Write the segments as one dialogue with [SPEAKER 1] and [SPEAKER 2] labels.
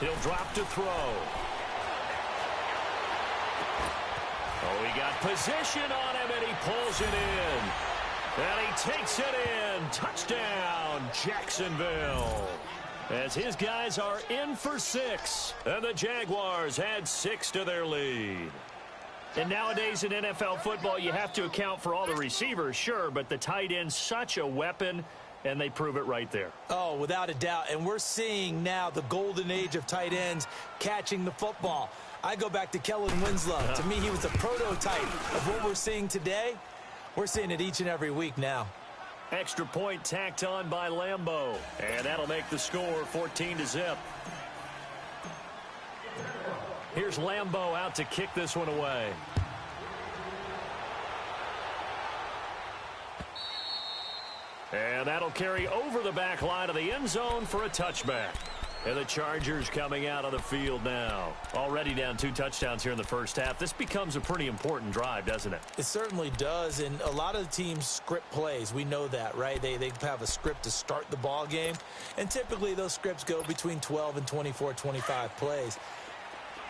[SPEAKER 1] He'll drop to throw. Oh, he got position on him, and he pulls it in. And he takes it in. Touchdown, Jacksonville. As his guys are in for 6. And the Jaguars add 6 to their lead. And nowadays in NFL football, you have to account for all the receivers, sure, but the tight end's such a weapon, and they prove it right there.
[SPEAKER 2] Oh, without a doubt. And we're seeing now the golden age of tight ends catching the football. I go back to Kellen Winslow. To me, he was the prototype of what we're seeing today. We're seeing it each and every week now.
[SPEAKER 1] Extra point tacked on by Lambeau. And that'll make the score 14-0. Here's Lambeau out to kick this one away. And that'll carry over the back line of the end zone for a touchback. And the Chargers coming out on the field now. Already down 2 touchdowns here in the first half. This becomes a pretty important drive, doesn't it?
[SPEAKER 2] It certainly does, and a lot of the teams script plays. We know that, right? They have a script to start the ball game, and typically those scripts go between 12 and 24, 25 plays.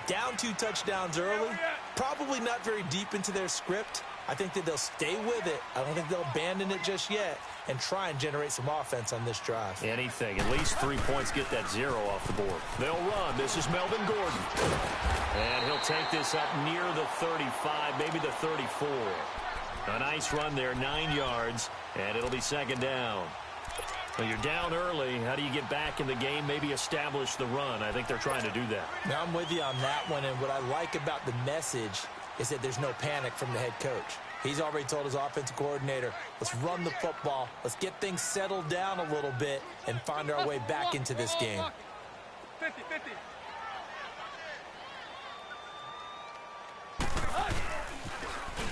[SPEAKER 2] Down 2 touchdowns early, probably not very deep into their script. I think that they'll stay with it. I don't think they'll abandon it just yet and try and generate some offense on this drive.
[SPEAKER 1] Anything. At least 3 points, get that 0 off the board. They'll run. This is Melvin Gordon. And he'll take this up near the 35, maybe the 34. A nice run there, 9 yards, and it'll be second down. Well, you're down early. How do you get back in the game, maybe establish the run? I think they're trying to do that.
[SPEAKER 2] Now, I'm with you on that one, and what I like about the message is that there's no panic from the head coach. He's already told his offensive coordinator, let's run the football, let's get things settled down a little bit and find our way back into this game.
[SPEAKER 3] 50-50.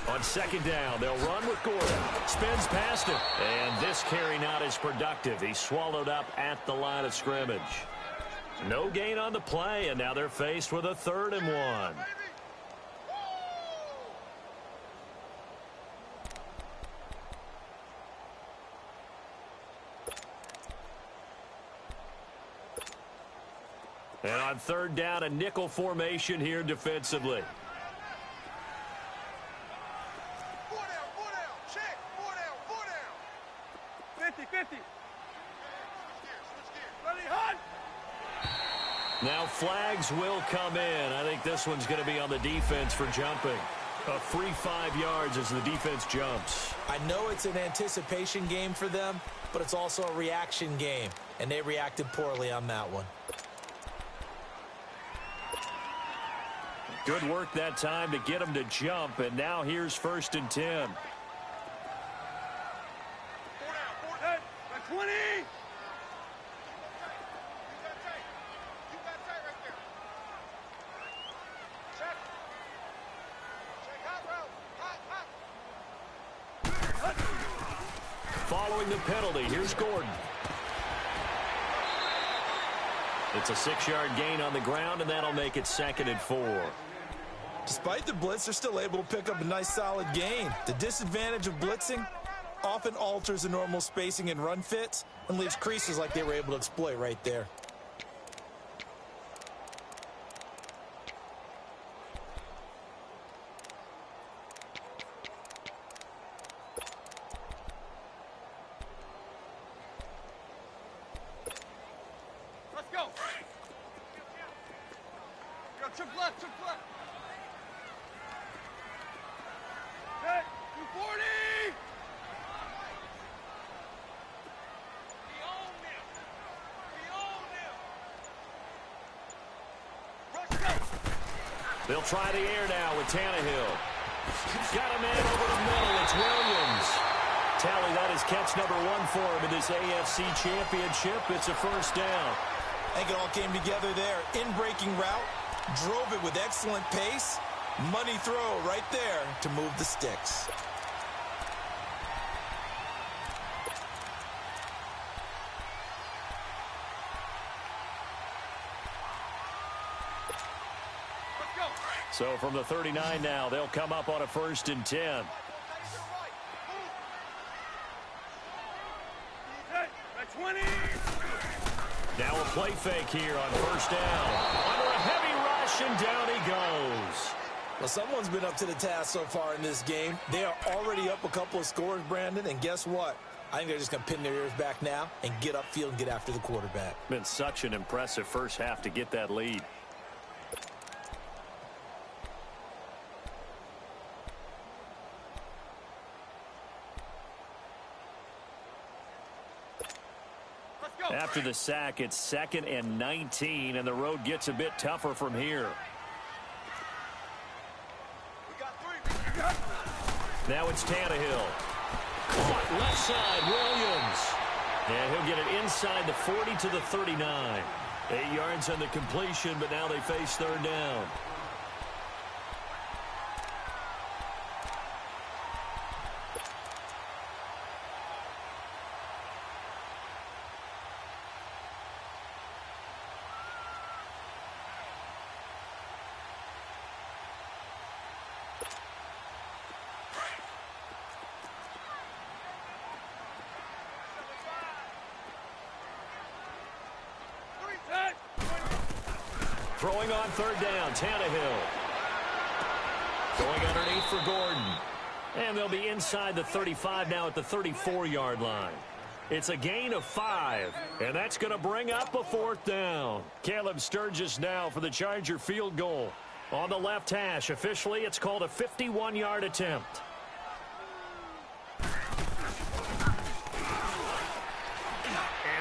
[SPEAKER 1] On second down, they'll run with Gordon. Spins past him. And this carry not as productive. He's swallowed up at the line of scrimmage. No gain on the play, and now they're faced with a 3rd and 1. And on 3rd down, a nickel formation here defensively.
[SPEAKER 3] 50-50. Ready, hunt!
[SPEAKER 1] Now flags will come in. I think this one's going to be on the defense for jumping. A free 5 yards as the defense jumps.
[SPEAKER 2] I know it's an anticipation game for them, but it's also a reaction game, and they reacted poorly on that one.
[SPEAKER 1] Good work that time to get him to jump, and now here's 1st and 10.
[SPEAKER 3] 20!
[SPEAKER 1] Following the penalty, here's Gordon. It's a 6-yard gain on the ground, and that'll make it 2nd and 4.
[SPEAKER 2] Despite the blitz, they're still able to pick up a nice solid gain. The disadvantage of blitzing often alters the normal spacing and run fits and leaves creases like they were able to exploit right there.
[SPEAKER 3] Let's go! Go, trip left, trip left! Hey, 240!
[SPEAKER 1] They'll try the air now with Tannehill. Got a man over the middle. It's Williams. Tally, that is catch number 1 for him in this AFC Championship. It's a 1st down.
[SPEAKER 2] I think it all came together there. In-breaking route, drove it with excellent pace. Money throw right there to move the sticks.
[SPEAKER 1] So from the 39 now, they'll come up on a 1st and 10. Now a play fake here on first down. Under a heavy rush, and down he goes.
[SPEAKER 2] Well, someone's been up to the task so far in this game. They are already up a couple of scores, Brandon, and guess what? I think they're just going to pin their ears back now and get upfield and get after the quarterback.
[SPEAKER 1] Been such an impressive first half to get that lead. After the sack, it's 2nd and 19, and the road gets a bit tougher from here. Now it's Tannehill. Caught left side, Williams. And he'll get it inside the 40 to the 39. 8 yards on the completion, but now they face third down. Throwing on third down, Tannehill. Going underneath for Gordon. And they'll be inside the 35 now at the 34-yard line. It's a gain of 5, and that's going to bring up a fourth down. Caleb Sturgis now for the Charger field goal. On the left hash, officially it's called a 51-yard attempt.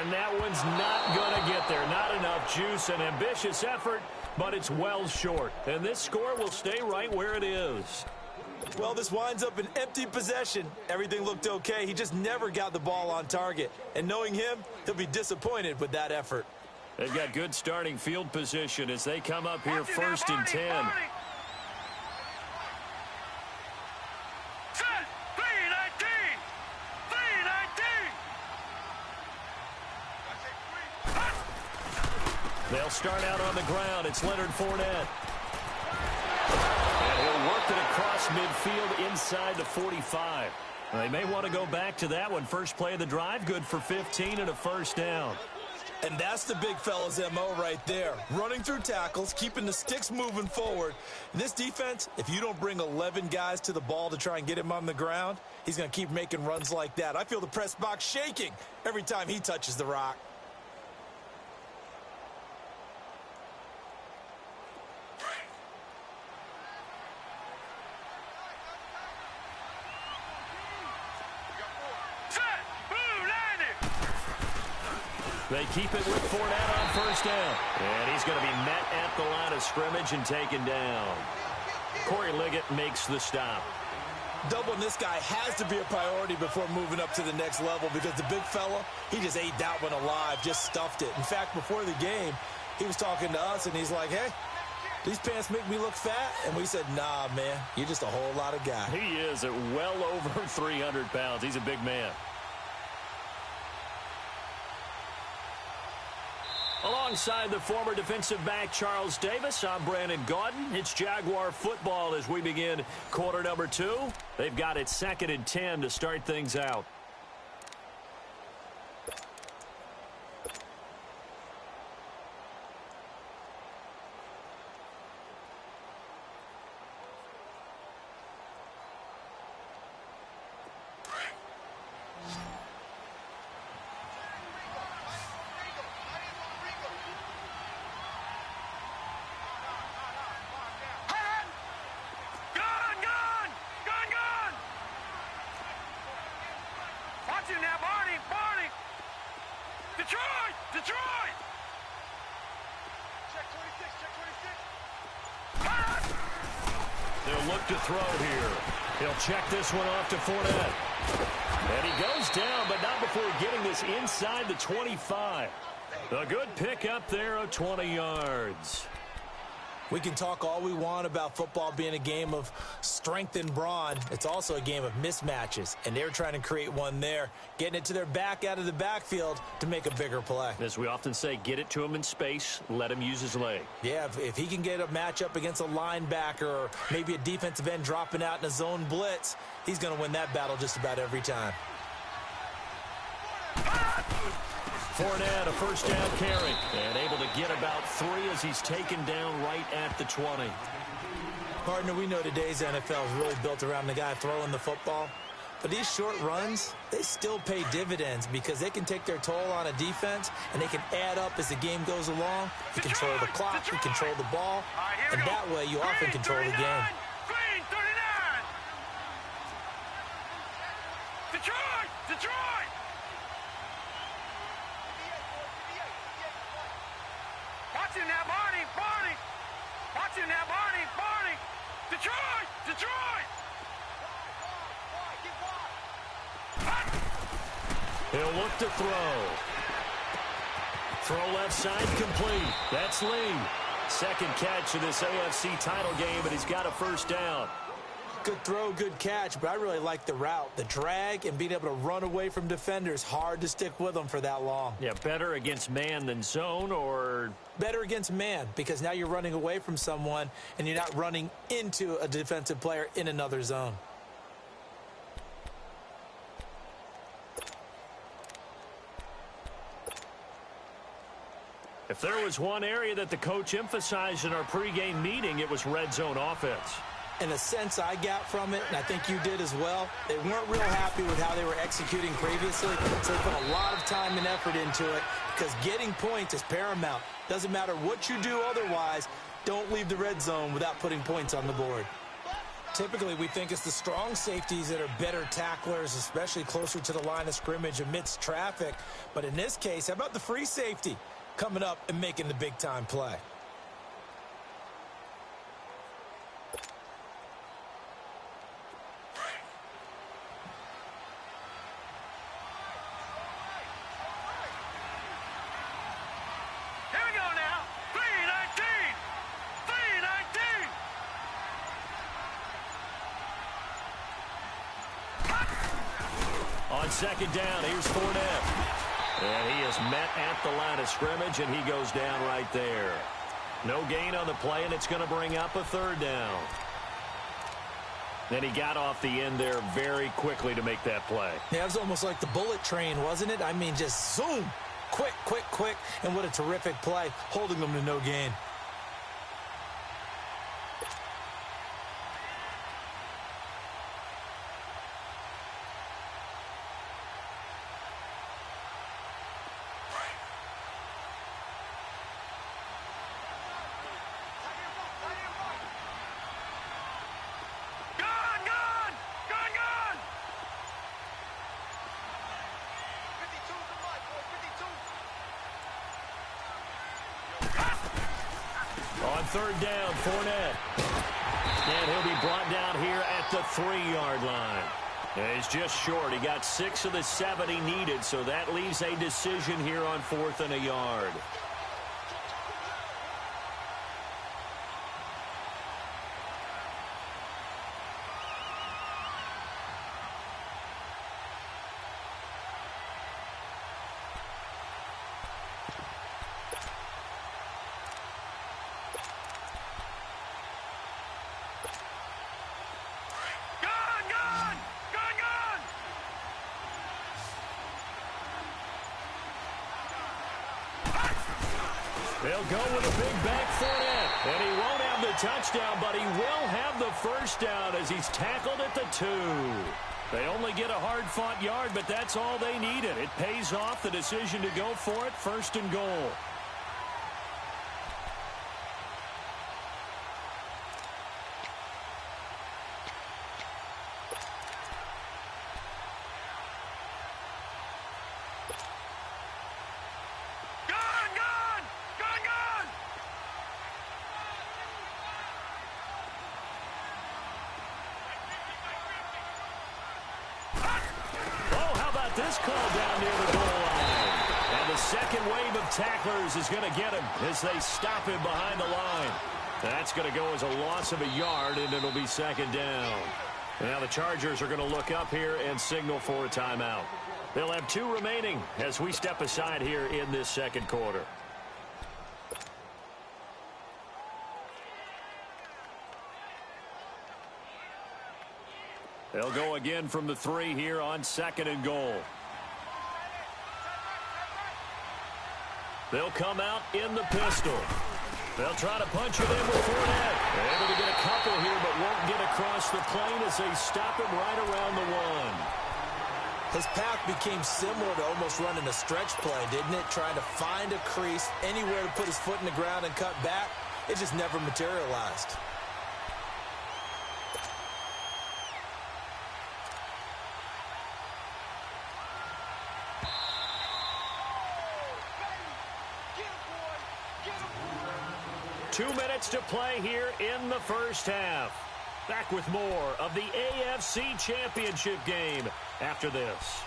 [SPEAKER 1] And that one's not going to get there. Not enough juice. An ambitious effort, but it's well short. And this score will stay right where it is.
[SPEAKER 2] Well, this winds up an empty possession. Everything looked okay. He just never got the ball on target. And knowing him, he'll be disappointed with that effort.
[SPEAKER 1] They've got good starting field position as they come up here 1st and 10. They'll start out on the ground. It's Leonard Fournette. And he'll work it across midfield inside the 45. They may want to go back to that one. First play of the drive, good for 15 and a first down.
[SPEAKER 2] And that's the big fella's MO right there. Running through tackles, keeping the sticks moving forward. This defense, if you don't bring 11 guys to the ball to try and get him on the ground, he's going to keep making runs like that. I feel the press box shaking every time he touches the rock.
[SPEAKER 1] They keep it with Fournette on first down. And he's going to be met at the line of scrimmage and taken down. Corey Liggett makes the stop.
[SPEAKER 2] Doubling this guy has to be a priority before moving up to the next level because the big fella, he just ate that one alive, just stuffed it. In fact, before the game, he was talking to us, and he's like, hey, these pants make me look fat. And we said, nah, man, you're just a whole lot of guy.
[SPEAKER 1] He is at well over 300 pounds. He's a big man. Alongside the former defensive back Charles Davis, I'm Brandon Gaudin. It's Jaguar football as we begin quarter number 2. They've got it 2nd and 10 to start things out.
[SPEAKER 3] Detroit! Check 26, check 26.
[SPEAKER 1] They'll look to throw here. He'll check this one off to Fournette. And he goes down, but not before getting this inside the 25. A good pickup there of 20 yards.
[SPEAKER 2] We can talk all we want about football being a game of strength and brawn. It's also a game of mismatches, and they're trying to create one there, getting it to their back out of the backfield to make a bigger play.
[SPEAKER 1] As we often say, get it to him in space, let him use his leg.
[SPEAKER 2] Yeah, if he can get a matchup against a linebacker or maybe a defensive end dropping out in a zone blitz, he's going to win that battle just about every time.
[SPEAKER 1] Fournette, a first down carry. And able to get about 3 as he's taken down right at the 20.
[SPEAKER 2] Partner, we know today's NFL is really built around the guy throwing the football. But these short runs, they still pay dividends because they can take their toll on a defense, and they can add up as the game goes along. You control the clock, you control the ball, and that way you often control the game.
[SPEAKER 3] Green, 39! Detroit! Detroit! Watching that, Barney! Barney! Watching that, Barney! Barney! Detroit! Detroit!
[SPEAKER 1] He'll look to throw. Throw left side complete. That's Lee. Second catch of this AFC title game, and he's got a first down.
[SPEAKER 2] Good throw, good catch, but I really like the route. The drag and being able to run away from defenders, hard to stick with them for that long.
[SPEAKER 1] Yeah, better against man than zone, or?
[SPEAKER 2] Better against man, because now you're running away from someone and you're not running into a defensive player in another zone.
[SPEAKER 1] If there was one area that the coach emphasized in our pregame meeting, it was red zone offense.
[SPEAKER 2] In a sense I got from it, and I think you did as well, they weren't real happy with how they were executing previously, so they put a lot of time and effort into it because getting points is paramount. Doesn't matter what you do otherwise, don't leave the red zone without putting points on the board. Typically, we think it's the strong safeties that are better tacklers, especially closer to the line of scrimmage amidst traffic. But in this case, how about the free safety coming up and making the big-time play?
[SPEAKER 3] Here we go now. 319! 319!
[SPEAKER 1] On second down, here's Fournette. And he is met at the line of scrimmage, and he goes down right there. No gain on the play, and it's going to bring up a third down. Then he got off the end there very quickly to make that play.
[SPEAKER 2] Yeah, it was almost like the bullet train, wasn't it? I mean, just zoom. Quick, quick, quick. And what a terrific play, holding them to no gain.
[SPEAKER 1] On third down, Fournette. And he'll be brought down here at the 3-yard line. And he's just short. He got 6 of the 7 he needed, so that leaves a decision here on 4th and a yard. They'll go with a big back Fournette. And he won't have the touchdown, but he will have the first down as he's tackled at the 2. They only get a hard-fought yard, but that's all they needed. It pays off the decision to go for it, 1st and goal. This call down near the goal line. And the second wave of tacklers is going to get him as they stop him behind the line. That's going to go as a loss of a yard, and it'll be 2nd down. Now the Chargers are going to look up here and signal for a timeout. They'll have 2 remaining as we step aside here in this 2nd quarter. They'll go again from the 3 here on 2nd and goal. They'll come out in the pistol. They'll try to punch it in with Fournette. They're able to get a couple here, but won't get across the plane as they stop him right around the 1.
[SPEAKER 2] His path became similar to almost running a stretch play, didn't it? Trying to find a crease, anywhere to put his foot in the ground and cut back. It just never materialized.
[SPEAKER 1] Two minutes to play here in the first half. Back with more of the AFC Championship game after this.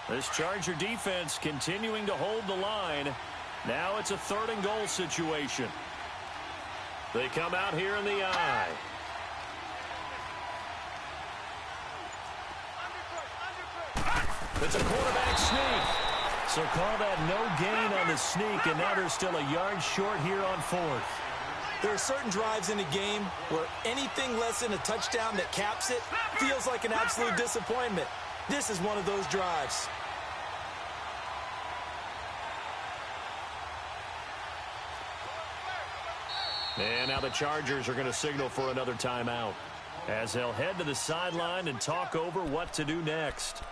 [SPEAKER 1] This Charger defense continuing to hold the line. Now it's a 3rd and goal situation. They come out here in the I. It's a quarterback sneak. So call that no gain on the sneak, and now they're still a yard short here on 4th.
[SPEAKER 2] There are certain drives in a game where anything less than a touchdown that caps it feels like an absolute disappointment. This is one of those drives.
[SPEAKER 1] And now the Chargers are going to signal for another timeout as they'll head to the sideline and talk over what to do next.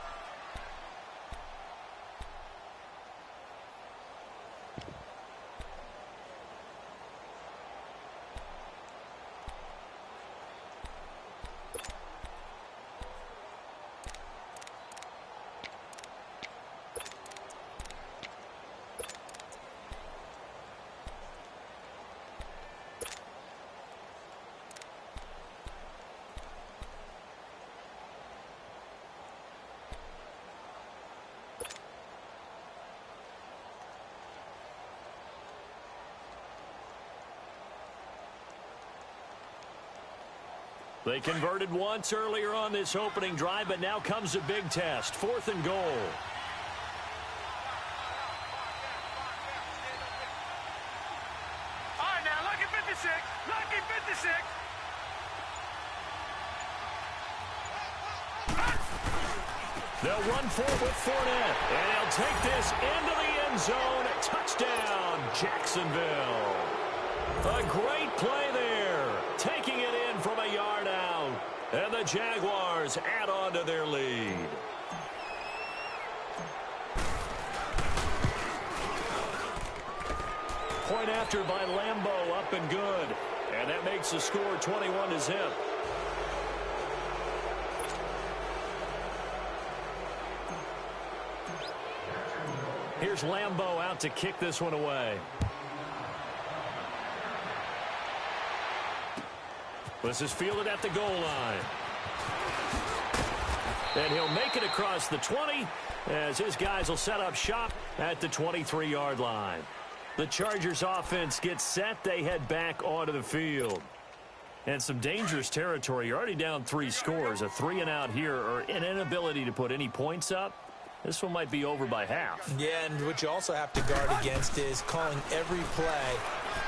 [SPEAKER 1] They converted once earlier on this opening drive, but now comes a big test. 4th and goal.
[SPEAKER 3] All right, now, lucky 56. Lucky 56.
[SPEAKER 1] They'll run forward with Fournette, and he'll take this into the end zone. Touchdown, Jacksonville. A great play there, taking it in from a yard out, and the Jaguars add on to their lead. Point after by Lambeau, up and good, and that makes the score 21-0. Here's Lambeau out to kick this one away. This is fielded at the goal line. And he'll make it across the 20 as his guys will set up shop at the 23-yard line. The Chargers offense gets set. They head back onto the field. And some dangerous territory. You're already down 3 scores. A 3-and-out here or an inability to put any points up. This one might be over by half.
[SPEAKER 2] Yeah, and what you also have to guard against is calling every play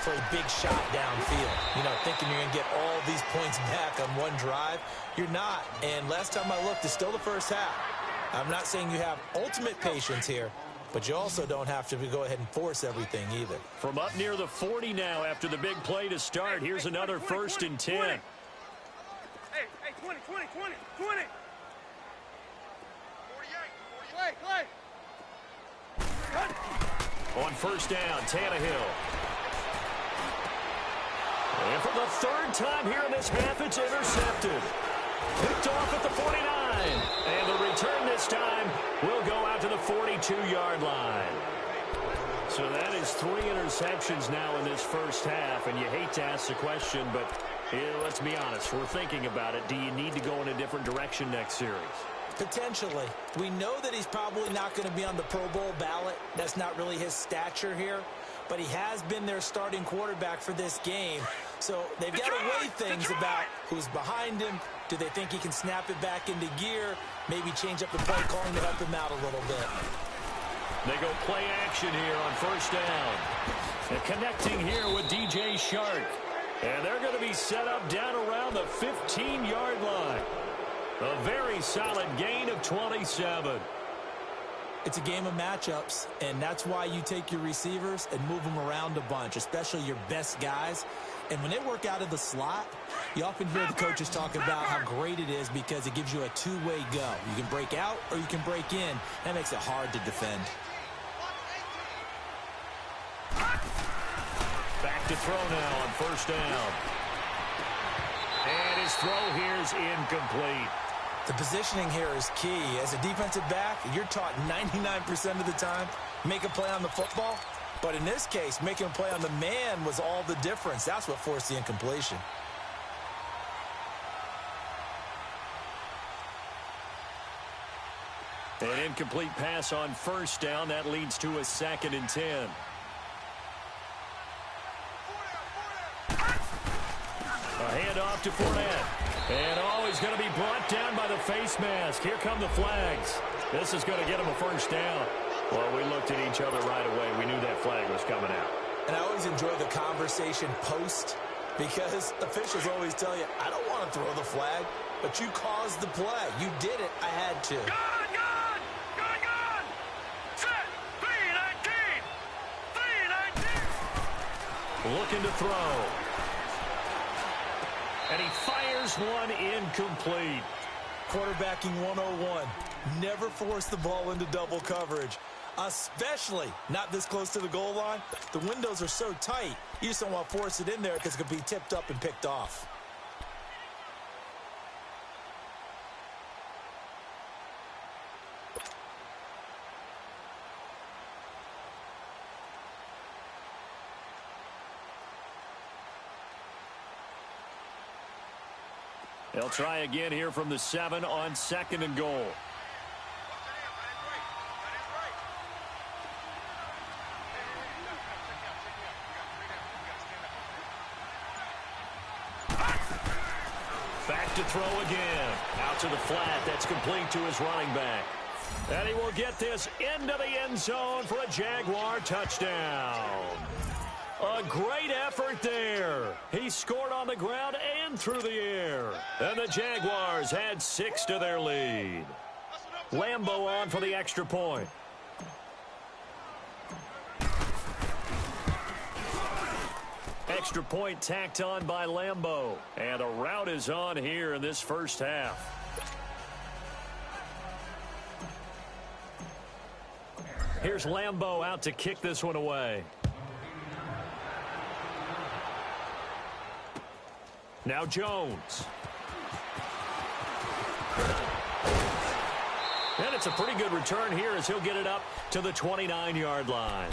[SPEAKER 2] for a big shot downfield. You know, thinking you're going to get all these points back on one drive. You're not. And last time I looked, it's still the first half. I'm not saying you have ultimate patience here, but you also don't have to go ahead and force everything either.
[SPEAKER 1] From up near the 40 now after the big play to start. Here's another 1st and 10.
[SPEAKER 3] Hey, 20, 20, 20, 20. 48, Clay.
[SPEAKER 1] On 1st down, Tannehill. And for the 3rd time here in this half, it's intercepted. Picked off at the 49. And the return this time will go out to the 42-yard line. So that is 3 interceptions now in this first half. And you hate to ask the question, but let's be honest. We're thinking about it. Do you need to go in a different direction next series?
[SPEAKER 2] Potentially. We know that he's probably not going to be on the Pro Bowl ballot. That's not really his stature here. But he has been their starting quarterback for this game. So they've got to weigh things about who's behind him. Do they think he can snap it back into gear? Maybe change up the play calling to help him out a little bit.
[SPEAKER 1] They go play action here on 1st down. And connecting here with DJ Shark. And they're going to be set up down around the 15-yard line. A very solid gain of 27.
[SPEAKER 2] It's a game of matchups, and that's why you take your receivers and move them around a bunch, especially your best guys. And when they work out of the slot, you often hear the coaches talking about how great it is because it gives you a two-way go. You can break out or you can break in. That makes it hard to defend.
[SPEAKER 1] Back to throw now on first down. And his throw here is incomplete.
[SPEAKER 2] The positioning here is key. As a defensive back, you're taught 99% of the time, make a play on the football. But in this case, making a play on the man was all the difference. That's what forced the incompletion.
[SPEAKER 1] An incomplete pass on first down. That leads to a 2nd and 10. A handoff to Fournette. And he's going to be brought down by the face mask. Here come the flags. This is going to get him a first down. Well, we looked at each other right away. We knew that flag was coming out.
[SPEAKER 2] And I always enjoy the conversation post because officials always tell you, I don't want to throw the flag, but you caused the play. You did it. I had to.
[SPEAKER 3] Gun! Set! 3-19! 3-19!
[SPEAKER 1] Looking to throw. And he fires one incomplete.
[SPEAKER 2] Quarterbacking 101. Never force the ball into double coverage, especially not this close to the goal line. The windows are so tight, you just don't want to force it in there because it could be tipped up and picked off.
[SPEAKER 1] They'll try again here from the 7 on 2nd and goal. Back to throw again. Out to the flat. That's complete to his running back. And he will get this into the end zone for a Jaguar touchdown. A great effort there. He scored on the ground and through the air. And the Jaguars had 6 to their lead. Lambo on for the extra point. Extra point tacked on by Lambo. And a rout is on here in this first half. Here's Lambo out to kick this one away. Now Jones. And it's a pretty good return here as he'll get it up to the 29-yard line.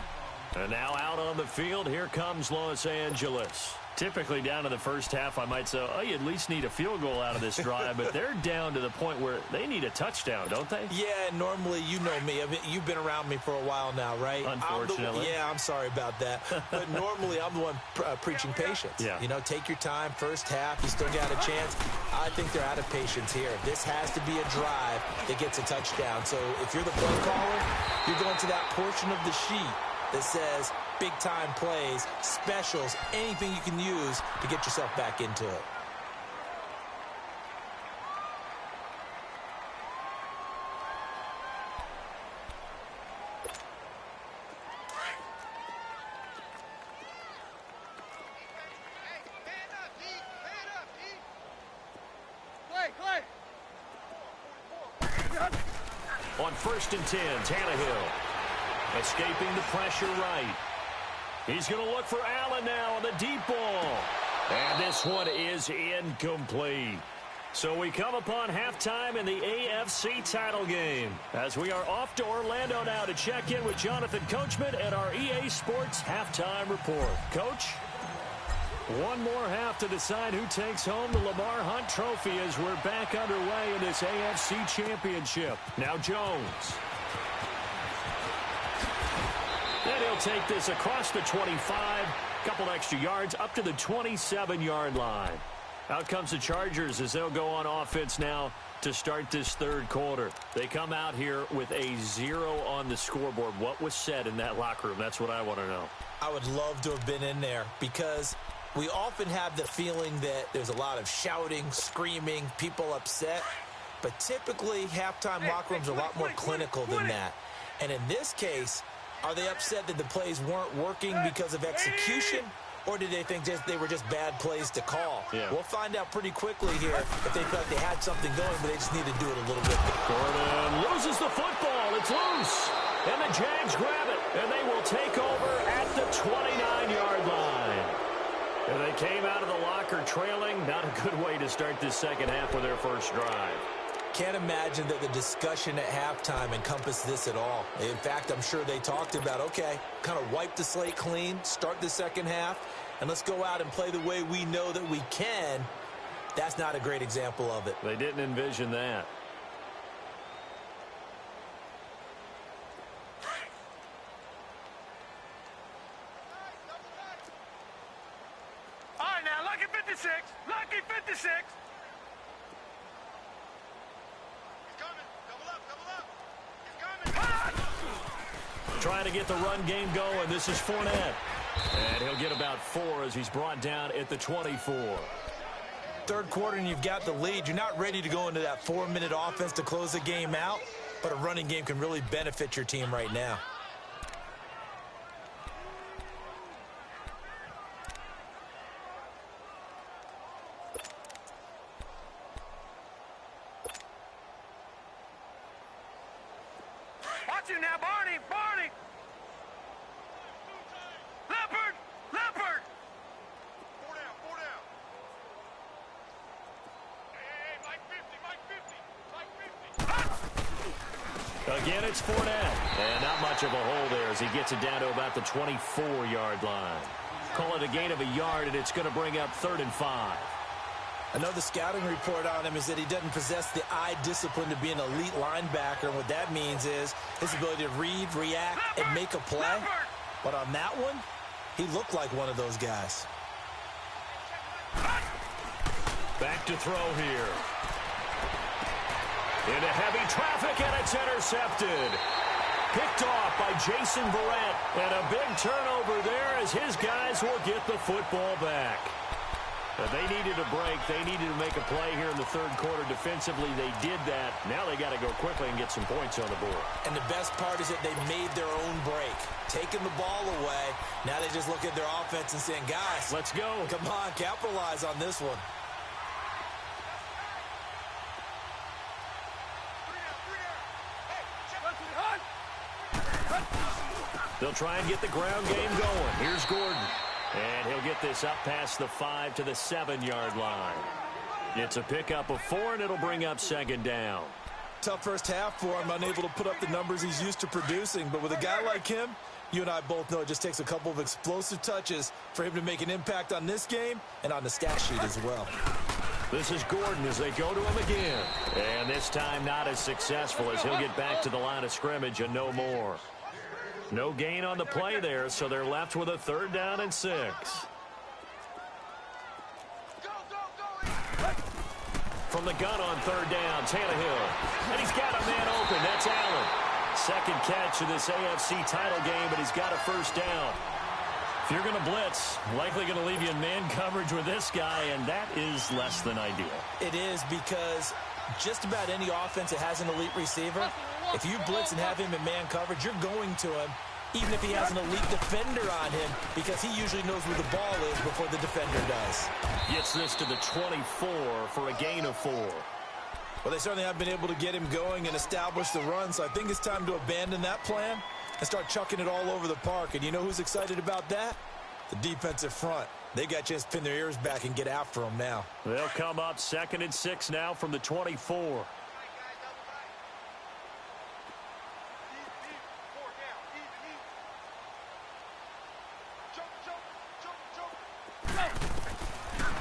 [SPEAKER 1] And now out on the field, here comes Los Angeles. Typically down to the first half, I might say, oh, you at least need a field goal out of this drive. But they're down to the point where they need a touchdown, don't they?
[SPEAKER 2] Yeah, normally, you know me. I mean, you've been around me for a while now, right?
[SPEAKER 1] Unfortunately.
[SPEAKER 2] I'm sorry about that. But normally, I'm the one preaching patience.
[SPEAKER 1] Yeah.
[SPEAKER 2] You know, take your time. First half, you still got a chance. I think they're out of patience here. This has to be a drive that gets a touchdown. So if you're the play caller, you're going to that portion of the sheet that says big-time plays, specials, anything you can use to get yourself back into it.
[SPEAKER 1] On 1st and 10, Tannehill escaping the pressure right. He's going to look for Allen now on the deep ball. And this one is incomplete. So we come upon halftime in the AFC title game as we are off to Orlando now to check in with Jonathan Coachman at our EA Sports Halftime Report. Coach, one more half to decide who takes home the Lamar Hunt Trophy as we're back underway in this AFC Championship. Now Jones. And he'll take this across the 25, couple extra yards, up to the 27-yard line. Out comes the Chargers as they'll go on offense now to start this third quarter. They come out here with a 0 on the scoreboard. What was said in that locker room? That's what I want to know.
[SPEAKER 2] I would love to have been in there because We often have the feeling that there's a lot of shouting, screaming, people upset. But typically, halftime locker rooms are a lot more clinical than that. And in this case, are they upset that the plays weren't working because of execution? Or did they think they were just bad plays to call?
[SPEAKER 1] Yeah.
[SPEAKER 2] We'll find out pretty quickly here if they felt like they had something going, but they just need to do it a little bit.
[SPEAKER 1] Gordon loses the football. It's loose. And the Jags grab it. And they will take over at the 29-yard line. And they came out of the locker trailing. Not a good way to start this second half with their first drive.
[SPEAKER 2] Can't imagine that the discussion at halftime encompassed this at all. In fact, I'm sure they talked about, okay, kind of wipe the slate clean, start the second half, and let's go out and play the way we know that we can. That's not a great example of it.
[SPEAKER 1] They didn't envision that.
[SPEAKER 3] All right, now, lucky 56. Lucky 56.
[SPEAKER 1] Trying to get the run game going. This is Fournette. And he'll get about 4 as he's brought down at the 24.
[SPEAKER 2] Third quarter and you've got the lead. You're not ready to go into that 4-minute offense to close the game out, but a running game can really benefit your team right now.
[SPEAKER 3] Watch him now, Barney. Barney. Leopard. Leopard. 4 down. 4 down. Hey, Mike 50. Mike 50. Mike 50.
[SPEAKER 1] Again, it's Fournette. And not much of a hole there as he gets it down to about the 24-yard line. Call it a gain of a yard, and it's going to bring up 3rd and 5.
[SPEAKER 2] I know the scouting report on him is that he doesn't possess the eye discipline to be an elite linebacker. And what that means is his ability to read, react, and make a play. But on that one, he looked like one of those guys.
[SPEAKER 1] Back to throw here. Into heavy traffic, and it's intercepted. Picked off by Jason Verrett. And a big turnover there as his guys will get the football back. But they needed a break. They needed to make a play here in the third quarter. Defensively, they did that. Now they got to go quickly and get some points on the board.
[SPEAKER 2] And the best part is that they made their own break. Taking the ball away. Now they just look at their offense and saying, guys,
[SPEAKER 1] let's go.
[SPEAKER 2] Come on, capitalize on this one.
[SPEAKER 1] They'll try and get the ground game going. Here's Gordon. And he'll get this up past the 5 to the 7-yard line. It's a pickup of 4, and it'll bring up 2nd down.
[SPEAKER 2] Tough first half for him, unable to put up the numbers he's used to producing. But with a guy like him, you and I both know it just takes a couple of explosive touches for him to make an impact on this game and on the stat sheet as well.
[SPEAKER 1] This is Gordon as they go to him again. And this time not as successful as he'll get back to the line of scrimmage and no more. No gain on the play there, so they're left with a 3rd down and 6. From the gun on 3rd down, Tannehill. And he's got a man open. That's Allen. Second catch of this AFC title game, but he's got a 1st down. If you're going to blitz, likely going to leave you in man coverage with this guy, and that is less than ideal.
[SPEAKER 2] It is because just about any offense that has an elite receiver, if you blitz and have him in man coverage, you're going to him, even if he has an elite defender on him, because he usually knows where the ball is before the defender does.
[SPEAKER 1] Gets this to the 24 for a gain of 4.
[SPEAKER 2] Well, they certainly have been able to get him going and establish the run, so I think it's time to abandon that plan and start chucking it all over the park. And you know who's excited about that? The defensive front. They got a chance to pin their ears back and get after them now.
[SPEAKER 1] They'll come up 2nd and 6 now from the 24.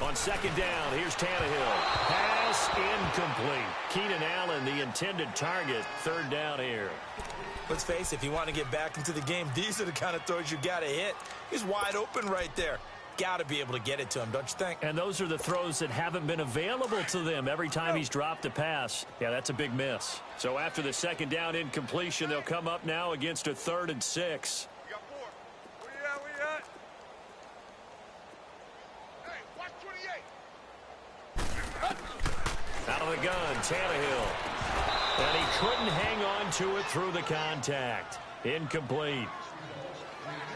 [SPEAKER 1] On 2nd down, here's Tannehill. Pass incomplete. Keenan Allen, the intended target. 3rd down here.
[SPEAKER 2] Let's face it, if you want to get back into the game, these are the kind of throws you got to hit. He's wide open right there. Got to be able to get it to him, don't you think?
[SPEAKER 1] And those are the throws that haven't been available to them every time he's dropped a pass. Yeah, that's a big miss. So after the 2nd down incompletion, they'll come up now against a 3rd and 6.
[SPEAKER 3] We got 4. Where you at?
[SPEAKER 1] Out of the gun, Tannehill. And he couldn't hang on to it through the contact. Incomplete.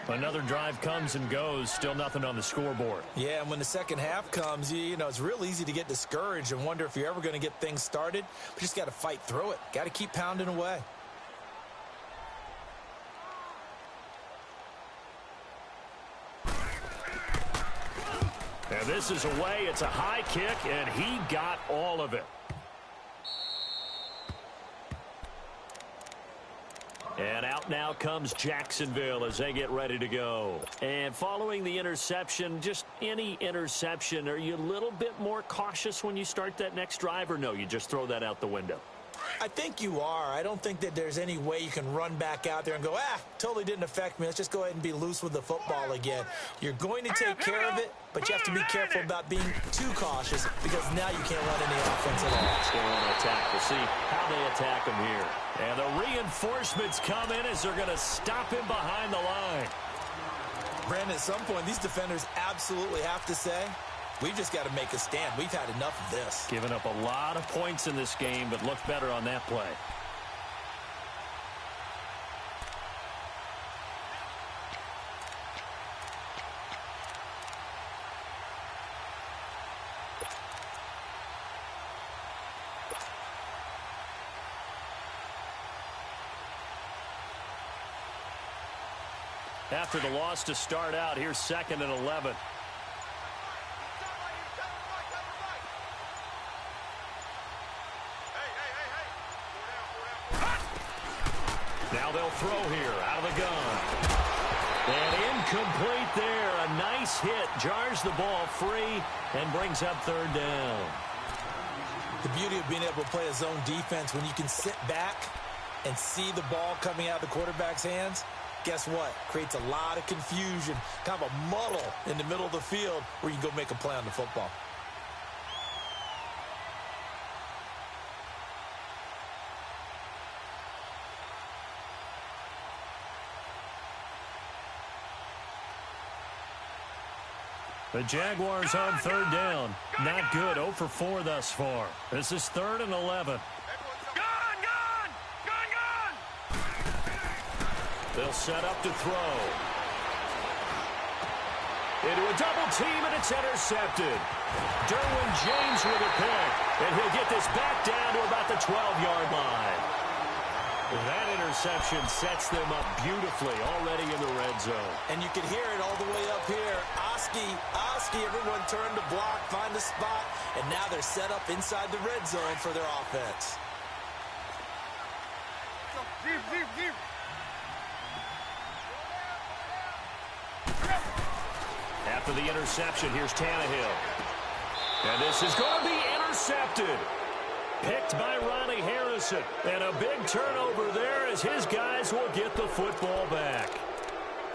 [SPEAKER 1] Another drive comes and goes. Still nothing on the scoreboard.
[SPEAKER 2] Yeah, and when the second half comes, you know, it's real easy to get discouraged and wonder if you're ever going to get things started. But just got to fight through it. Got to keep pounding away.
[SPEAKER 1] And this is away. It's a high kick, and he got all of it. And out now comes Jacksonville as they get ready to go. And following the interception, just any interception, are you a little bit more cautious when you start that next drive, or no, you just throw that out the window?
[SPEAKER 2] I think you are. I don't think that there's any way you can run back out there and go, totally didn't affect me. Let's just go ahead and be loose with the football again. You're going to take care of it, but you have to be careful about being too cautious because now you can't run any offense at all.
[SPEAKER 1] Let's go on an attack. We'll see how they attack him here. And the reinforcements come in as they're going to stop him behind the line.
[SPEAKER 2] Brandon, at some point, these defenders absolutely have to say, we've just got to make a stand. We've had enough of this.
[SPEAKER 1] Giving up a lot of points in this game, but looked better on that play. After the loss to start out, here's 2nd and 11. Now they'll throw here out of the gun. And incomplete there. A nice hit. Jars the ball free and brings up 3rd down.
[SPEAKER 2] The beauty of being able to play a zone defense when you can sit back and see the ball coming out of the quarterback's hands, guess what? Creates a lot of confusion, kind of a muddle in the middle of the field where you can go make a play on the football.
[SPEAKER 1] The Jaguars on 3rd down. Not good. 0 for 4 thus far. This is 3rd and 11. They'll set up to throw. Into a double team, and it's intercepted. Derwin James with a pick, and he'll get this back down to about the 12-yard line. That interception sets them up beautifully already in the red zone.
[SPEAKER 2] And you can hear it all the way up here. Oski, everyone turned to block, find a spot, and now they're set up inside the red zone for their offense.
[SPEAKER 1] After the interception, here's Tannehill. And this is going to be intercepted. Picked by Ronnie Harrison. And a big turnover there as his guys will get the football back.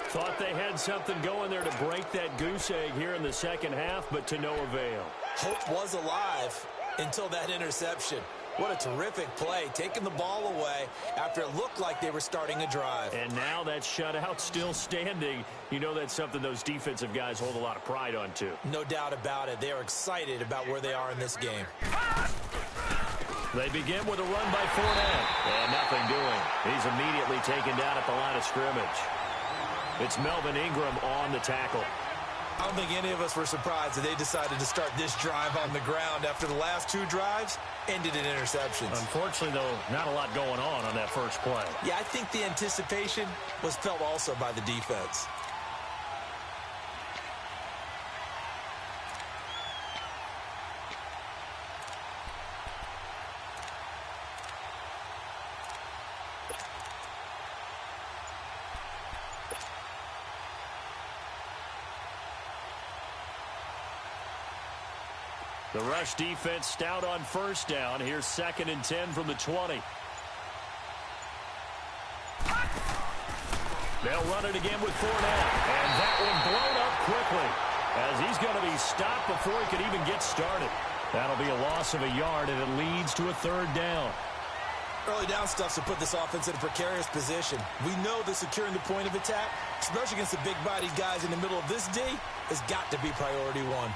[SPEAKER 1] Thought they had something going there to break that goose egg here in the second half, but to no avail.
[SPEAKER 2] Hope was alive until that interception. What a terrific play, taking the ball away after it looked like they were starting a drive.
[SPEAKER 1] And now that shutout still standing. You know that's something those defensive guys hold a lot of pride on, too.
[SPEAKER 2] No doubt about it. They are excited about where they are in this game.
[SPEAKER 1] They begin with a run by Fournette. And nothing doing. He's immediately taken down at the line of scrimmage. It's Melvin Ingram on the tackle.
[SPEAKER 2] I don't think any of us were surprised that they decided to start this drive on the ground after the last 2 drives ended in interceptions.
[SPEAKER 1] Unfortunately, though, not a lot going on that first play.
[SPEAKER 2] Yeah, I think the anticipation was felt also by the defense.
[SPEAKER 1] The rush defense stout on first down. Here's 2nd and 10 from the 20. They'll run it again with Fournette. And that one blown up quickly as he's going to be stopped before he could even get started. That'll be a loss of a yard, and it leads to a 3rd down.
[SPEAKER 2] Early down stuff to put this offense in a precarious position. We know that securing the point of attack, especially against the big-bodied guys in the middle of this D, has got to be priority 1.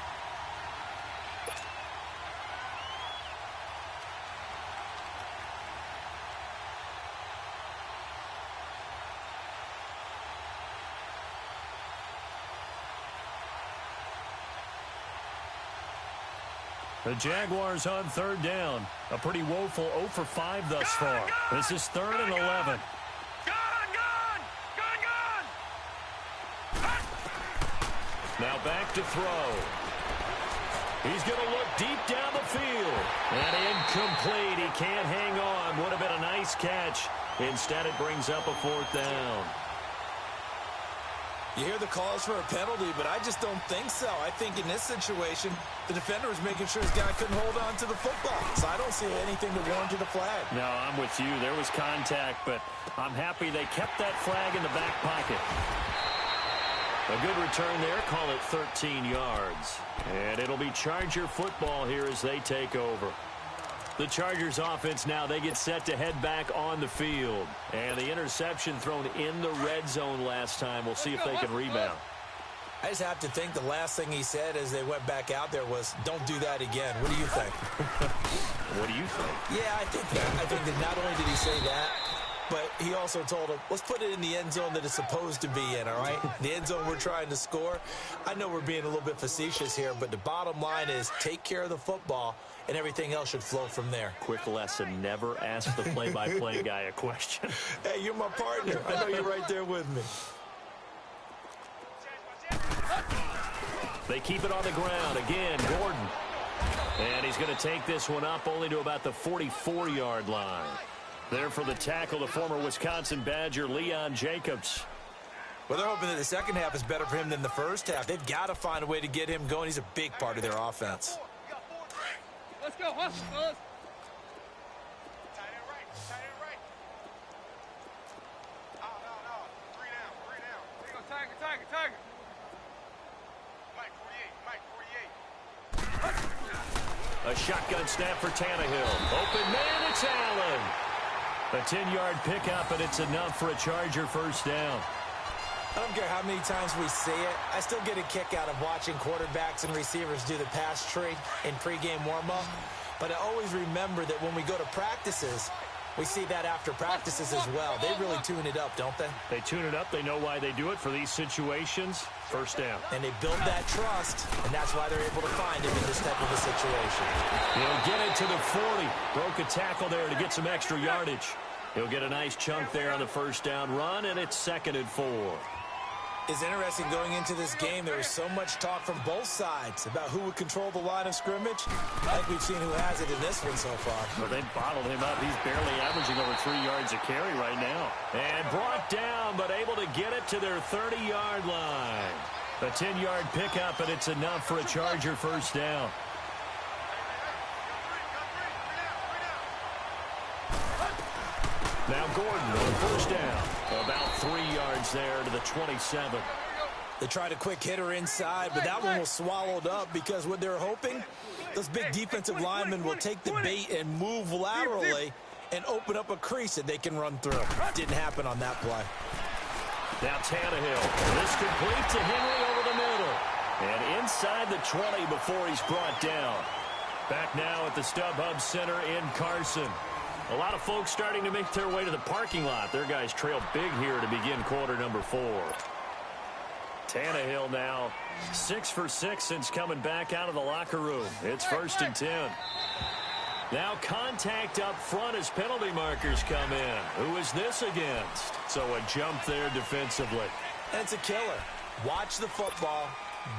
[SPEAKER 1] The Jaguars on third down. A pretty woeful 0 for 5 thus far. This is 3rd and 11. Now back to throw. He's going to look deep down the field. And incomplete. He can't hang on. Would have been a nice catch. Instead, it brings up a 4th down.
[SPEAKER 2] You hear the calls for a penalty, but I just don't think so. I think in this situation, the defender was making sure his guy couldn't hold on to the football. So I don't see anything to warrant a flag.
[SPEAKER 1] No, I'm with you. There was contact, but I'm happy they kept that flag in the back pocket. A good return there. Call it 13 yards. And it'll be Charger football here as they take over. The Chargers offense now, they get set to head back on the field. And the interception thrown in the red zone last time. We'll see if they can rebound.
[SPEAKER 2] I just have to think the last thing he said as they went back out there was, don't do that again. What do you think?
[SPEAKER 1] What do you think?
[SPEAKER 2] Yeah, I think that. I think that not only did he say that, but he also told him, let's put it in the end zone that it's supposed to be in, all right? The end zone we're trying to score. I know we're being a little bit facetious here, but the bottom line is take care of the football, and everything else should flow from there.
[SPEAKER 1] Quick lesson, never ask the play-by-play guy a question.
[SPEAKER 2] Hey, you're my partner. I know you're right there with me.
[SPEAKER 1] They keep it on the ground. Again, Gordon. And he's going to take this one up only to about the 44-yard line. There for the tackle, the former Wisconsin Badger, Leon Jacobs.
[SPEAKER 2] Well, they're hoping that the second half is better for him than the first half. They've got to find a way to get him going. He's a big part of their offense.
[SPEAKER 3] Let's go, hustle, fellas. Tiger.
[SPEAKER 1] A shotgun snap for Tannehill. Open man, it's Allen. A 10-yard pickup, and it's enough for a Charger first down.
[SPEAKER 2] I don't care how many times we see it. I still get a kick out of watching quarterbacks and receivers do the pass tree in pregame warm-up. But I always remember that when we go to practices, we see that after practices as well. They really tune it up, don't they?
[SPEAKER 1] They tune it up. They know why they do it for these situations. First down.
[SPEAKER 2] And they build that trust, and that's why they're able to find him in this type of a situation.
[SPEAKER 1] He'll get it to the 40. Broke a tackle there to get some extra yardage. He'll get a nice chunk there on the first down run, and it's 2nd and 4.
[SPEAKER 2] It's interesting going into this game. There was so much talk from both sides about who would control the line of scrimmage. I think we've seen who has it in this one so far.
[SPEAKER 1] Well, they bottled him up. He's barely averaging over 3 yards a carry right now. And brought down, but able to get it to their 30-yard line. A 10-yard pickup, and it's enough for a Charger first down. Now Gordon on first down. About 3 yards there to the 27.
[SPEAKER 2] They tried a quick hitter inside, but that one was swallowed up because what they're hoping, those big defensive linemen will take the bait and move laterally and open up a crease that they can run through. Didn't happen on that play.
[SPEAKER 1] Now Tannehill. This complete to Henry over the middle. And inside the 20 before he's brought down. Back now at the StubHub Center in Carson. A lot of folks starting to make their way to the parking lot. Their guys trail big here to begin quarter number 4. Tannehill now 6 for 6 since coming back out of the locker room. It's 1st and 10. Now contact up front as penalty markers come in. Who is this against? So a jump there defensively.
[SPEAKER 2] That's a killer. Watch the football.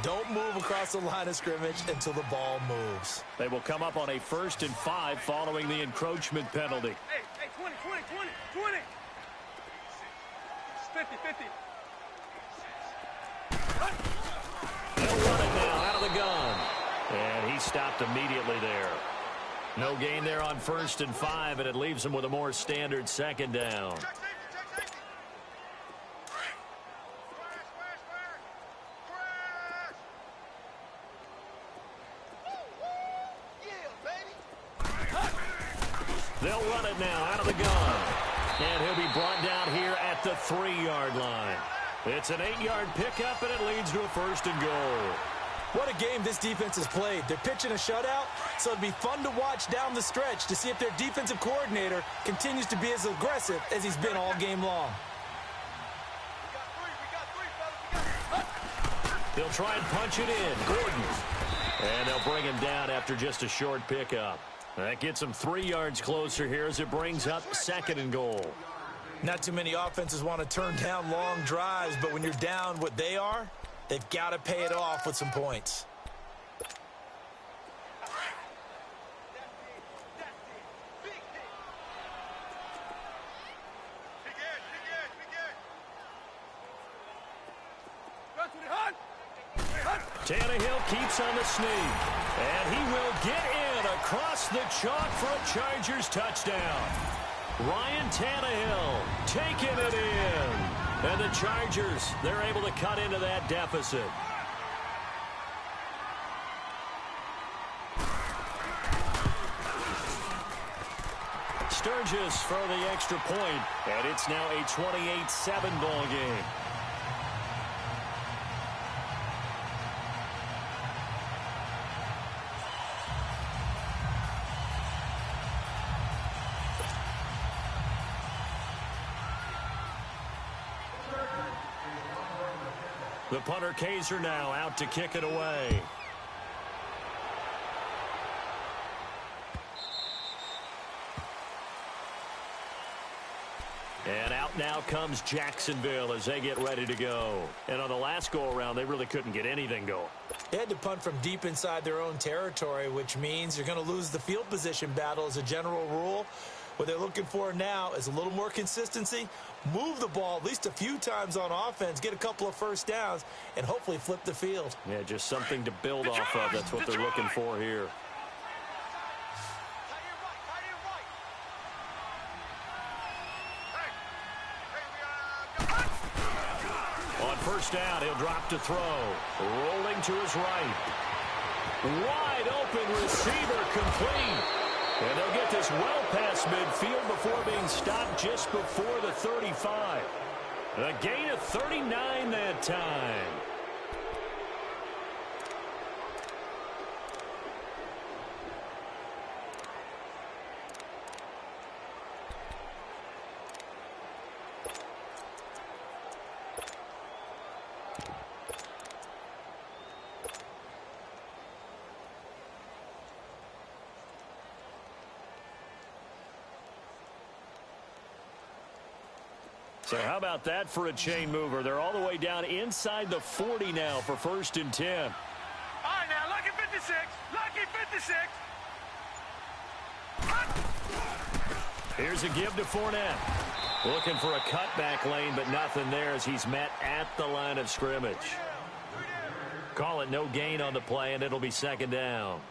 [SPEAKER 2] Don't move across the line of scrimmage until the ball moves.
[SPEAKER 1] They will come up on a 1st and 5 following the encroachment penalty.
[SPEAKER 3] Hey, 20. 50.
[SPEAKER 1] They'll run it now out of the gun. And he stopped immediately there. No gain there on 1st and 5, and it leaves them with a more standard 2nd down. They'll run it now out of the gun. And he'll be brought down here at the 3-yard line. It's an 8-yard pickup, and it leads to a 1st and goal.
[SPEAKER 2] What a game this defense has played. They're pitching a shutout, so it'd be fun to watch down the stretch to see if their defensive coordinator continues to be as aggressive as he's been all game long.
[SPEAKER 1] They'll try and punch it in. Gordon. And they'll bring him down at after just a short pickup. That gets them 3 yards closer here as it brings up 2nd and goal.
[SPEAKER 2] Not too many offenses want to turn down long drives, but when you're down what they are, they've got to pay it off with some points.
[SPEAKER 1] Tannehill keeps on the sneak, and he will get in across the chalk for a Chargers touchdown. Ryan Tannehill taking it in, and the Chargers, they're able to cut into that deficit. Sturgis for the extra point, and it's now a 28-7 ball game. The punter Kaiser now out to kick it away. And out now comes Jacksonville as they get ready to go. And on the last go-around, they really couldn't get anything going.
[SPEAKER 2] They had to punt from deep inside their own territory, which means you're going to lose the field position battle as a general rule. What they're looking for now is a little more consistency, move the ball at least a few times on offense, get a couple of first downs, and hopefully flip the field.
[SPEAKER 1] Yeah, just something to build off of. That's what they're looking for here. On first down, he'll drop to throw. Rolling to his right. Wide open receiver complete. And they'll get this well past midfield before being stopped just before the 35. A gain of 39 that time. So how about that for a chain mover? They're all the way down inside the 40 now for 1st and 10.
[SPEAKER 3] All right, now, lucky 56. Lucky 56.
[SPEAKER 1] Here's a give to Fournette. Looking for a cutback lane, but nothing there as he's met at the line of scrimmage. Call it no gain on the play, and it'll be 2nd down.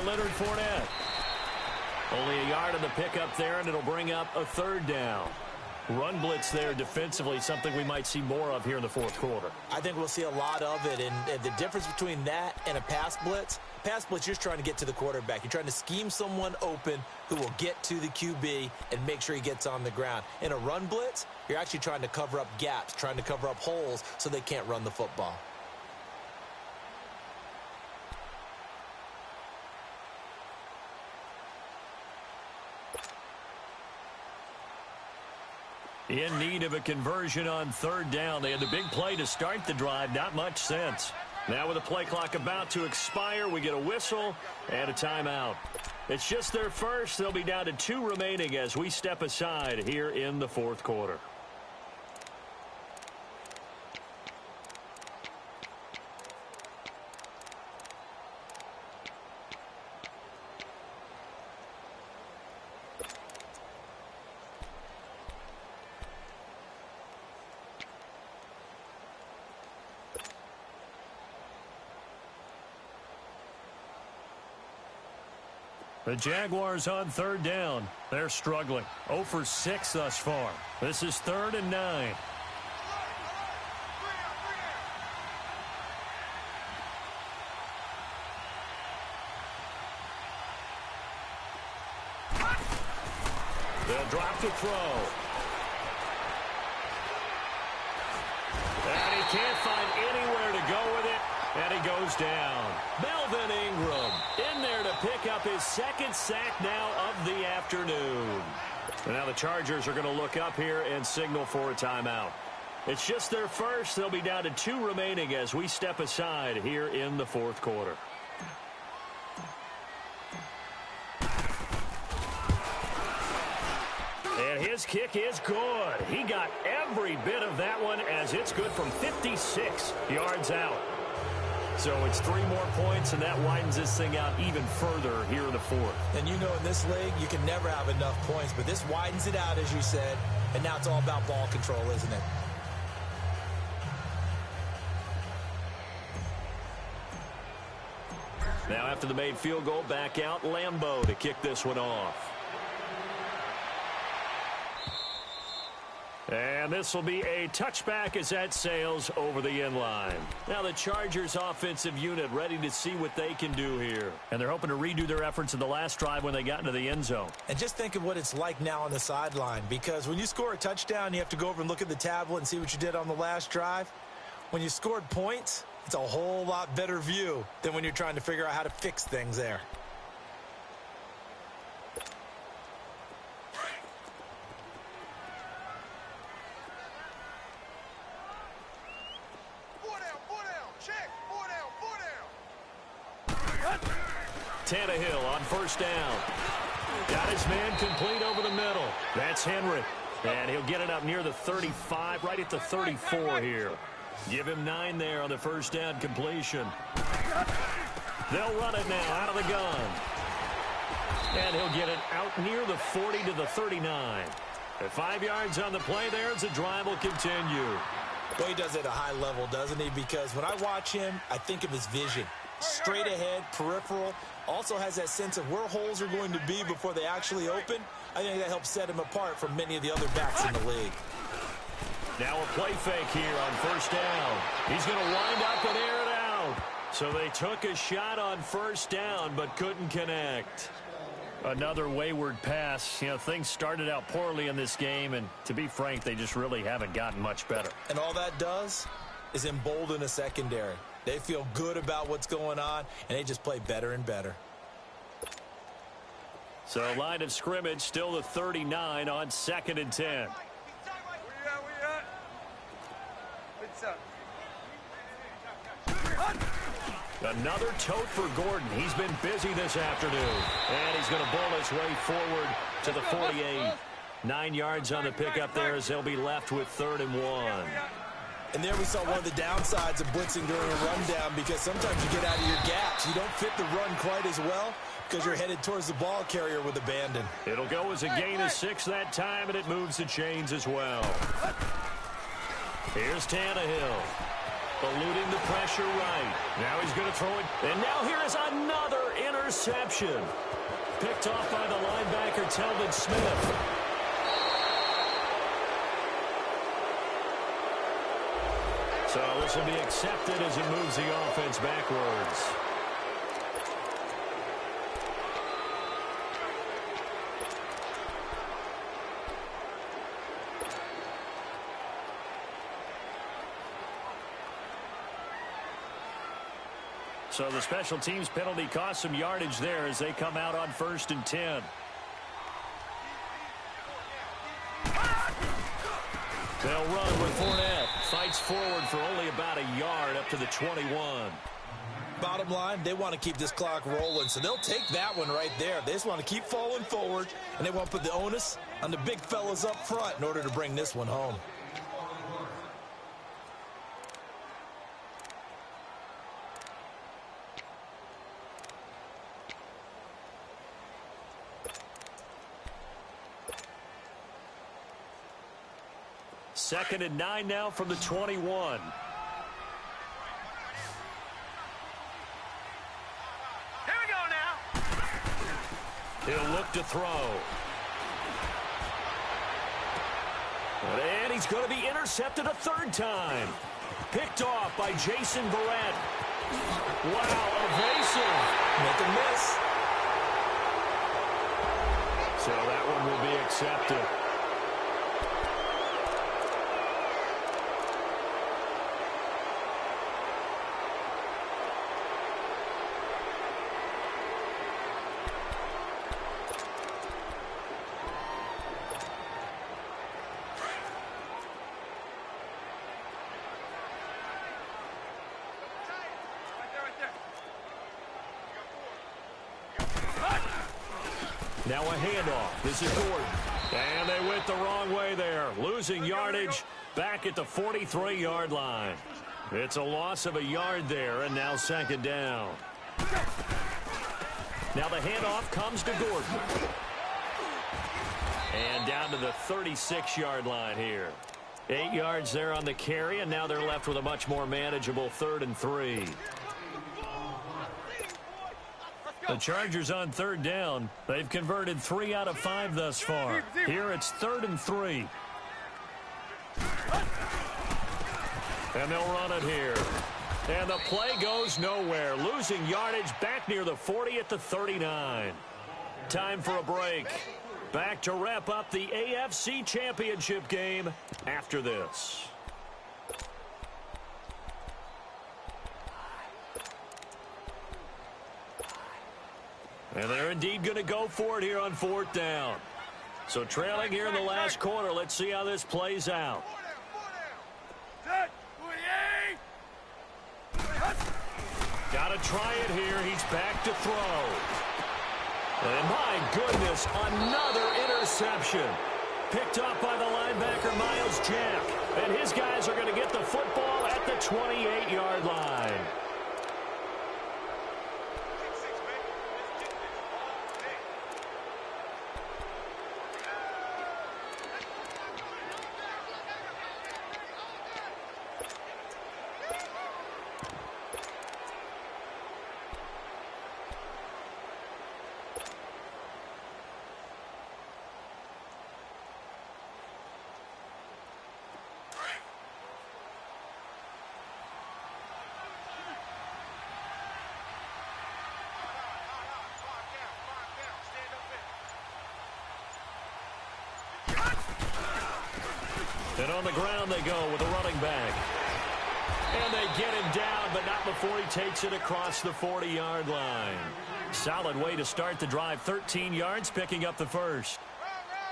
[SPEAKER 1] Leonard Fournette. Only a yard on the pickup there, and it'll bring up a 3rd down. Run blitz there defensively, something we might see more of here in the 4th quarter.
[SPEAKER 2] I think we'll see a lot of it, and the difference between that and a pass blitz, you're just trying to get to the quarterback. You're trying to scheme someone open who will get to the QB and make sure he gets on the ground. In a run blitz, you're actually trying to cover up gaps, trying to cover up holes so they can't run the football.
[SPEAKER 1] In need of a conversion on 3rd down. They had the big play to start the drive. Not much sense. Now with the play clock about to expire, we get a whistle and a timeout. It's just their first. They'll be down to 2 remaining as we step aside here in the 4th quarter. The Jaguars on 3rd down. They're struggling. 0 for 6 thus far. This is 3rd and 9. The drop to throw. And he can't find anywhere to go with it, and he goes down. Melvin Ingram in there to pick up his second sack now of the afternoon. And now the Chargers are going to look up here and signal for a timeout. It's just their first. They'll be down to 2 remaining as we step aside here in the fourth quarter. And his kick is good. He got every bit of that one as it's good from 56 yards out. So it's 3 more points, and that widens this thing out even further here in the fourth.
[SPEAKER 2] And you know in this league, you can never have enough points, but this widens it out, as you said, and now it's all about ball control, isn't it?
[SPEAKER 1] Now after the made field goal, back out Lambeau to kick this one off. And this will be a touchback as that sails over the end line. Now the Chargers offensive unit ready to see what they can do here. And they're hoping to redo their efforts in the last drive when they got into the end zone.
[SPEAKER 2] And just think of what it's like now on the sideline, because when you score a touchdown, you have to go over and look at the tablet and see what you did on the last drive. When you scored points, it's a whole lot better view than when you're trying to figure out how to fix things there.
[SPEAKER 1] Tannehill on first down. Got his man complete over the middle. That's Henry. And he'll get it up near the 35, right at the 34 here. Give him 9 there on the first down completion. They'll run it now out of the gun. And he'll get it out near the 40 to the 39. At 5 yards on the play there as the drive will continue.
[SPEAKER 2] Well, he does it at a high level, doesn't he? Because when I watch him, I think of his vision. Straight ahead, peripheral, also has that sense of where holes are going to be before they actually open. I think that helps set him apart from many of the other backs in the league.
[SPEAKER 1] Now a play fake here on first down. He's going to wind up and air it out. So they took a shot on first down but couldn't connect. Another wayward pass. You know, things started out poorly in this game, and to be frank, they just really haven't gotten much better.
[SPEAKER 2] And all that does is embolden a secondary. They feel good about what's going on, and they just play better and better.
[SPEAKER 1] So line of scrimmage still the 39 on 2nd and 10. Another tote for Gordon. He's been busy this afternoon. And he's going to bowl his way forward to the 48. 9 yards on the pickup there as they'll be left with 3rd and 1.
[SPEAKER 2] And there we saw one of the downsides of blitzing during a rundown, because sometimes you get out of your gaps. You don't fit the run quite as well because you're headed towards the ball carrier with abandon.
[SPEAKER 1] It'll go as a gain of 6 that time, and it moves the chains as well. Here's Tannehill. Eluding the pressure right. Now he's going to throw it. And now here is another interception. Picked off by the linebacker, Telvin Smith. So this will be accepted as it moves the offense backwards. So the special teams penalty cost some yardage there as they come out on 1st and 10. They'll run with Fournette. Fights forward for only about a yard up to the 21.
[SPEAKER 2] Bottom line, they want to keep this clock rolling, so they'll take that one right there. They just want to keep falling forward, and they want to put the onus on the big fellas up front in order to bring this one home.
[SPEAKER 1] Second and 9 now from the 21.
[SPEAKER 3] Here we go now.
[SPEAKER 1] He'll look to throw. And he's going to be intercepted a 3rd time. Picked off by Jason Verrett. Wow, evasive.
[SPEAKER 2] Make a miss.
[SPEAKER 1] So that one will be accepted. Now a handoff. This is Gordon. And they went the wrong way there. Losing yardage back at the 43-yard line. It's a loss of a yard there, and now second down. Now the handoff comes to Gordon. And down to the 36-yard line here. 8 yards there on the carry, and now they're left with a much more manageable 3rd and 3. The Chargers on 3rd down. They've converted 3 out of 5 thus far. Here it's 3rd and 3. And they'll run it here. And the play goes nowhere. Losing yardage back near the 40 at the 39. Time for a break. Back to wrap up the AFC Championship game after this. And they're indeed going to go for it here on 4th down. So trailing here in the last quarter. Let's see how this plays out. Got to try it here. He's back to throw. And my goodness, another interception. Picked up by the linebacker, Miles Jack. And his guys are going to get the football at the 28-yard line. And on the ground they go with a running back. And they get him down, but not before he takes it across the 40-yard line. Solid way to start the drive. 13 yards, picking up the first.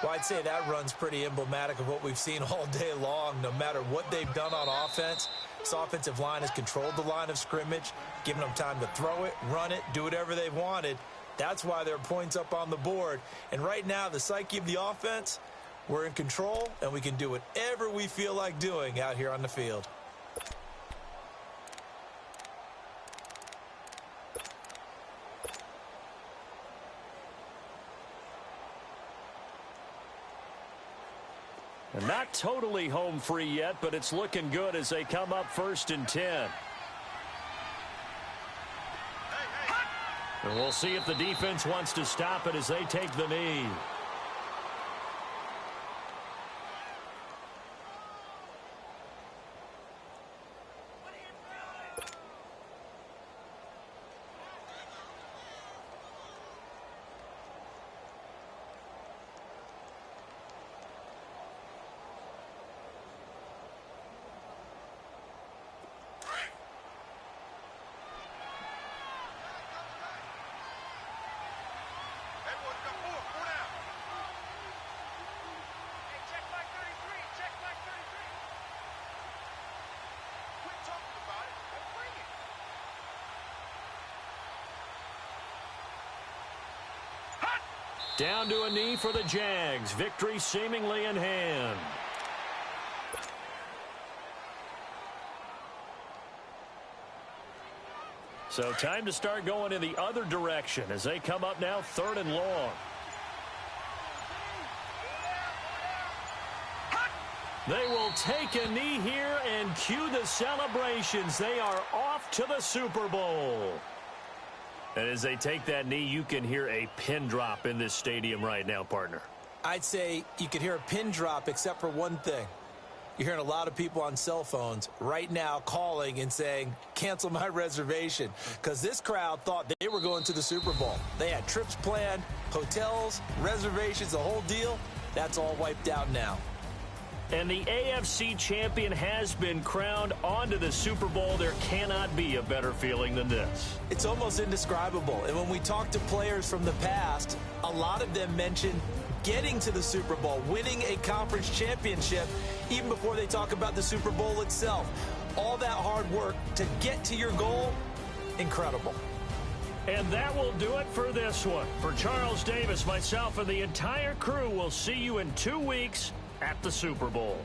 [SPEAKER 2] Well, I'd say that run's pretty emblematic of what we've seen all day long. No matter what they've done on offense, this offensive line has controlled the line of scrimmage, given them time to throw it, run it, do whatever they've wanted. That's why there are points up on the board. And right now, the psyche of the offense, we're in control, and we can do whatever we feel like doing out here on the field.
[SPEAKER 1] And not totally home free yet, but it's looking good as they come up 1st and 10. And we'll see if the defense wants to stop it as they take the knee. Down to a knee for the Jags. Victory seemingly in hand. So time to start going in the other direction as they come up now 3rd and long. They will take a knee here and cue the celebrations. They are off to the Super Bowl. And as they take that knee, you can hear a pin drop in this stadium right now, partner.
[SPEAKER 2] I'd say you could hear a pin drop except for one thing. You're hearing a lot of people on cell phones right now calling and saying, cancel my reservation, because this crowd thought they were going to the Super Bowl. They had trips planned, hotels, reservations, the whole deal. That's all wiped out now.
[SPEAKER 1] And the AFC champion has been crowned onto the Super Bowl. There cannot be a better feeling than this.
[SPEAKER 2] It's almost indescribable. And when we talk to players from the past, a lot of them mention getting to the Super Bowl, winning a conference championship, even before they talk about the Super Bowl itself. All that hard work to get to your goal, incredible.
[SPEAKER 1] And that will do it for this one. For Charles Davis, myself, and the entire crew, we'll see you in 2 weeks at the Super Bowl.